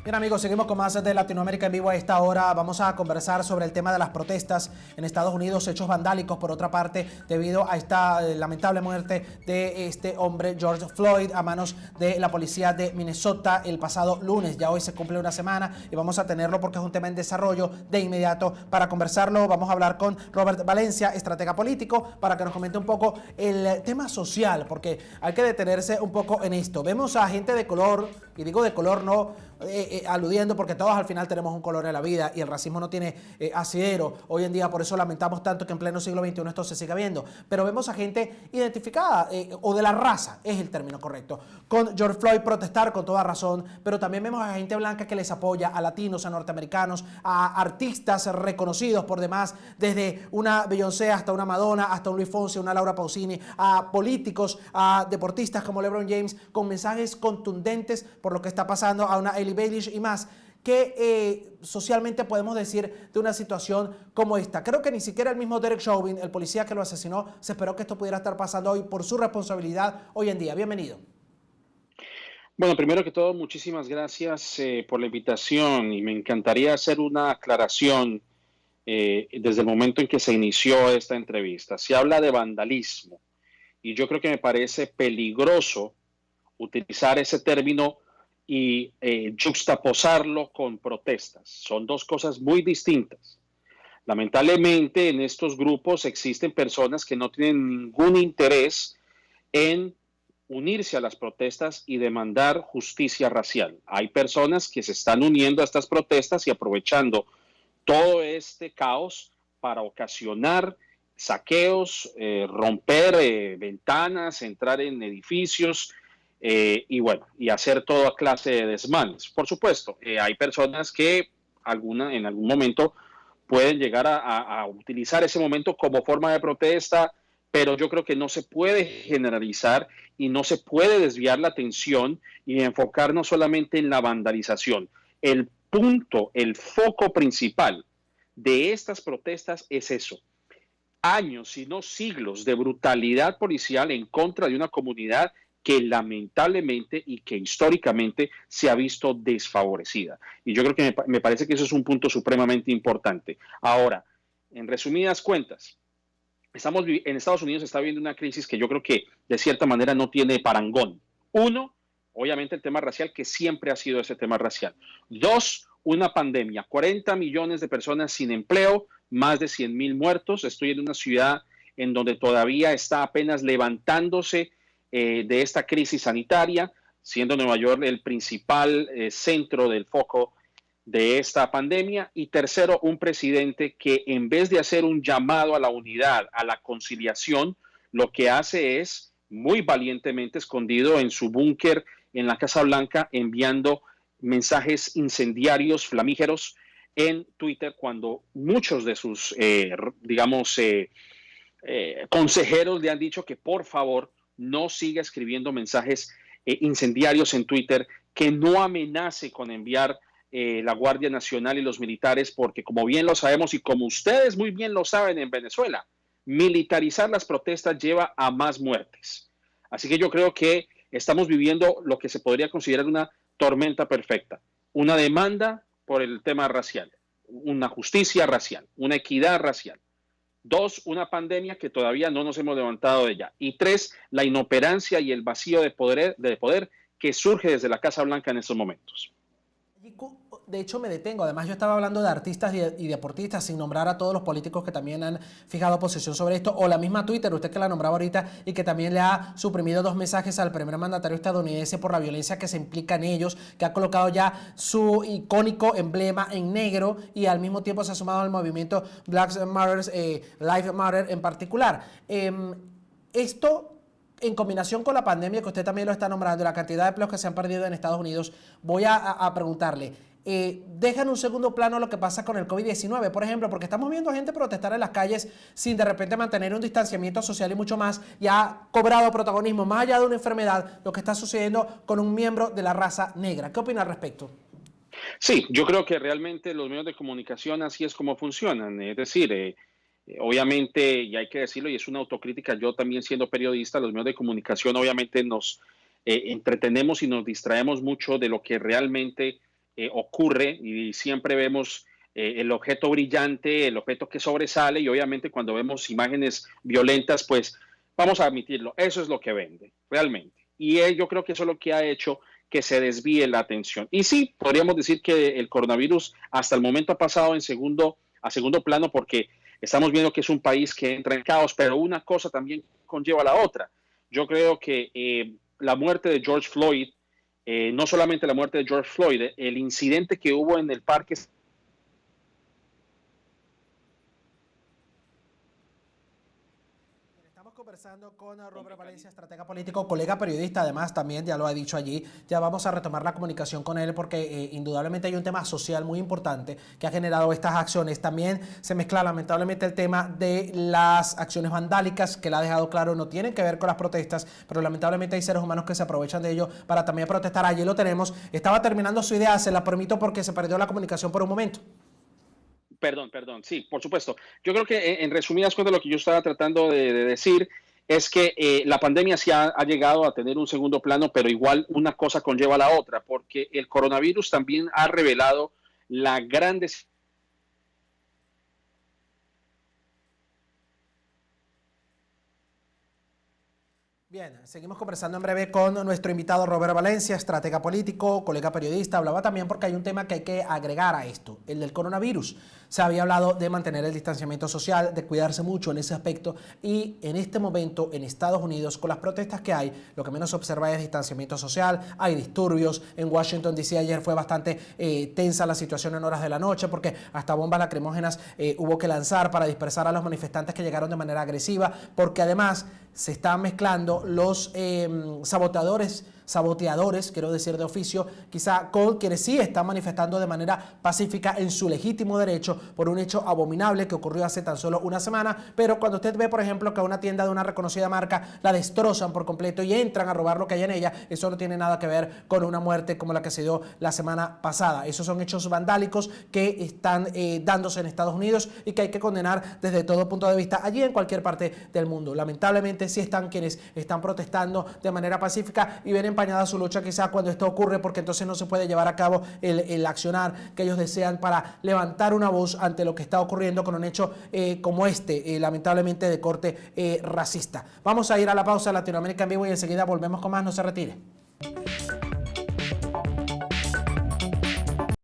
Bien amigos, seguimos con más de Latinoamérica en vivo a esta hora. Vamos a conversar sobre el tema de las protestas en Estados Unidos, hechos vandálicos por otra parte, debido a esta lamentable muerte de este hombre George Floyd a manos de la policía de Minnesota el pasado lunes. Ya hoy se cumple una semana y vamos a tenerlo porque es un tema en desarrollo de inmediato. Para conversarlo vamos a hablar con Robert Valencia, estratega político, para que nos comente un poco el tema social, porque hay que detenerse un poco en esto. Vemos a gente de color, y digo de color no aludiendo porque todos al final tenemos un color en la vida y el racismo no tiene asidero. Hoy en día por eso lamentamos tanto que en pleno siglo XXI esto se siga viendo. Pero vemos a gente identificada o de la raza, es el término correcto, con George Floyd protestar con toda razón, pero también vemos a gente blanca que les apoya, a latinos, a norteamericanos, a artistas reconocidos por demás, desde una Beyoncé hasta una Madonna, hasta un Luis Fonsi, una Laura Pausini, a políticos, a deportistas como LeBron James, con mensajes contundentes por lo que está pasando, a una Hailey Bailey y más. ¿Qué socialmente podemos decir de una situación como esta? Creo que ni siquiera el mismo Derek Chauvin, el policía que lo asesinó, se esperó que esto pudiera estar pasando hoy por su responsabilidad hoy en día. Bienvenido. Bueno, primero que todo, muchísimas gracias por la invitación y me encantaría hacer una aclaración desde el momento en que se inició esta entrevista. Se habla de vandalismo y yo creo que me parece peligroso utilizar ese término y juxtaposarlo con protestas. Son dos cosas muy distintas. Lamentablemente en estos grupos existen personas que no tienen ningún interés en unirse a las protestas y demandar justicia racial. Hay personas que se están uniendo a estas protestas y aprovechando todo este caos para ocasionar saqueos, romper ventanas, entrar en edificios y bueno, y hacer toda clase de desmanes. Por supuesto, hay personas que en algún momento pueden llegar a utilizar ese momento como forma de protesta, pero yo creo que no se puede generalizar y no se puede desviar la atención y enfocarnos solamente en la vandalización. El punto, el foco principal de estas protestas es eso. Años, si no siglos, de brutalidad policial en contra de una comunidad que lamentablemente y que históricamente se ha visto desfavorecida. Y yo creo que me parece que eso es un punto supremamente importante. Ahora, en resumidas cuentas, en Estados Unidos se está viviendo una crisis que yo creo que de cierta manera no tiene parangón. Uno, obviamente el tema racial, que siempre ha sido ese tema racial. Dos, una pandemia, 40 millones de personas sin empleo, más de 100,000 muertos. Estoy en una ciudad en donde todavía está apenas levantándose de esta crisis sanitaria, siendo Nueva York el principal centro del foco de esta pandemia. Y tercero, un presidente que en vez de hacer un llamado a la unidad, a la conciliación, lo que hace es muy valientemente escondido en su búnker en la Casa Blanca, enviando mensajes incendiarios, flamígeros en Twitter, cuando muchos de sus, consejeros le han dicho que por favor no siga escribiendo mensajes incendiarios en Twitter, que no amenace con enviar la Guardia Nacional y los militares, porque como bien lo sabemos y como ustedes muy bien lo saben en Venezuela, militarizar las protestas lleva a más muertes. Así que yo creo que estamos viviendo lo que se podría considerar una tormenta perfecta, una demanda por el tema racial, una justicia racial, una equidad racial. Dos, una pandemia que todavía no nos hemos levantado de ella. Y tres, la inoperancia y el vacío de poder que surge desde la Casa Blanca en estos momentos. De hecho me detengo, además yo estaba hablando de artistas y deportistas sin nombrar a todos los políticos que también han fijado posición sobre esto, o la misma Twitter, usted que la nombraba ahorita y que también le ha suprimido 2 mensajes al primer mandatario estadounidense por la violencia que se implica en ellos, que ha colocado ya su icónico emblema en negro y al mismo tiempo se ha sumado al movimiento Black Matters, Life Matter en particular. Esto en combinación con la pandemia que usted también lo está nombrando, la cantidad de empleos que se han perdido en Estados Unidos, voy a preguntarle, dejan un segundo plano lo que pasa con el COVID-19, por ejemplo, porque estamos viendo gente protestar en las calles sin de repente mantener un distanciamiento social y mucho más, y ha cobrado protagonismo más allá de una enfermedad, lo que está sucediendo con un miembro de la raza negra. ¿Qué opina al respecto? Sí, yo creo que realmente los medios de comunicación así es como funcionan, es decir, obviamente, y hay que decirlo, y es una autocrítica, yo también siendo periodista, los medios de comunicación obviamente nos entretenemos y nos distraemos mucho de lo que realmente ocurre y siempre vemos el objeto brillante, el objeto que sobresale y obviamente cuando vemos imágenes violentas, pues vamos a admitirlo, eso es lo que vende realmente. Y yo creo que eso es lo que ha hecho que se desvíe la atención. Y sí, podríamos decir que el coronavirus hasta el momento ha pasado a segundo plano porque estamos viendo que es un país que entra en caos, pero una cosa también conlleva a la otra. Yo creo que la muerte de George Floyd, no solamente la muerte de George Floyd, el incidente que hubo en el parque. Estamos conversando con Robert Valencia, estratega político, colega periodista, además también ya lo ha dicho allí, ya vamos a retomar la comunicación con él porque indudablemente hay un tema social muy importante que ha generado estas acciones. También se mezcla lamentablemente el tema de las acciones vandálicas que él ha dejado claro no tienen que ver con las protestas, pero lamentablemente hay seres humanos que se aprovechan de ello para también protestar. Allí lo tenemos, estaba terminando su idea, se la permito porque se perdió la comunicación por un momento. Perdón, sí, por supuesto. Yo creo que en resumidas cuentas lo que yo estaba tratando de decir es que la pandemia sí ha llegado a tener un segundo plano, pero igual una cosa conlleva a la otra, porque el coronavirus también ha revelado la gran Bien, seguimos conversando en breve con nuestro invitado Robert Valencia, estratega político, colega periodista. Hablaba también porque hay un tema que hay que agregar a esto, el del coronavirus. Se había hablado de mantener el distanciamiento social, de cuidarse mucho en ese aspecto y en este momento en Estados Unidos, con las protestas que hay, lo que menos se observa es distanciamiento social, hay disturbios. En Washington DC ayer fue bastante tensa la situación en horas de la noche porque hasta bombas lacrimógenas hubo que lanzar para dispersar a los manifestantes que llegaron de manera agresiva, porque además se están mezclando los saboteadores, quiero decir de oficio, quizá con quienes sí están manifestando de manera pacífica en su legítimo derecho por un hecho abominable que ocurrió hace tan solo una semana, pero cuando usted ve, por ejemplo, que a una tienda de una reconocida marca la destrozan por completo y entran a robar lo que hay en ella, eso no tiene nada que ver con una muerte como la que se dio la semana pasada. Esos son hechos vandálicos que están dándose en Estados Unidos y que hay que condenar desde todo punto de vista, allí en cualquier parte del mundo. Lamentablemente sí están quienes están protestando de manera pacífica y ven empañada su lucha quizá cuando esto ocurre, porque entonces no se puede llevar a cabo el accionar que ellos desean para levantar una voz ante lo que está ocurriendo con un hecho como este, lamentablemente de corte racista. Vamos a ir a la pausa. Latinoamérica en Vivo y enseguida volvemos con más. No se retire.